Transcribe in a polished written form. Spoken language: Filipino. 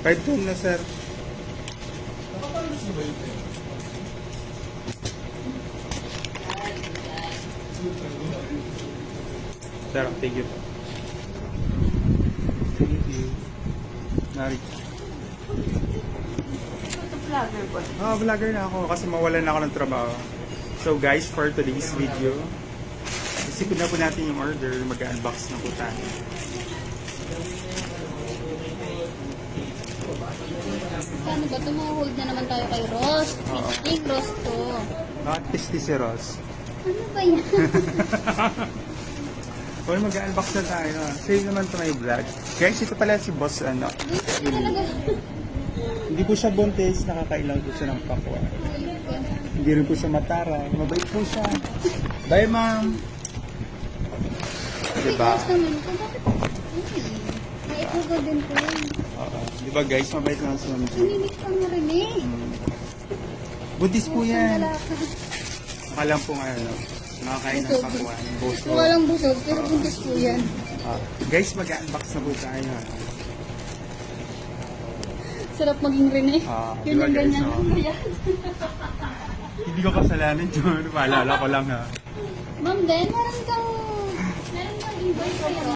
5 na, sir. Sir, thank you po. Thank you. Nari. Vlogger po. Vlogger na ako kasi mawalan na ako ng trabaho. So guys, for today's video, isipin na po natin yung order. Mag-unbox na po tayo. Paano ba? Tumuhold na naman tayo kay Ross. Fisting Ross to. Bakit pisti si Ross? Ano ba yan? Well, mag-unbox na tayo. Save naman to my vlog. Guys, ito pala si Boss, ano. Talaga. Hindi po siya buntis, nakakailang po siya ng pakwa. Hindi rin po siya matara. Mabait po siya. Bye, ma'am. Diba? Guys naman ito. Bakit? May ito din po. Oo. Diba guys, mabait naman si ma'am. Hinilig ka mo rin eh. Buntis po yan. Lalaki. Akalam po nga, ano. Nakakain ng pakwa. Boso. Walang busog, pero buntis po yan. Guys, mag-unbox na po tayo. Sarap maging Rene. Yun Diba ang guys, ganyan. no? Hindi ko kasalanan yun. Maalala ko lang ha. Ma'am, then, meron kang invoice kayo.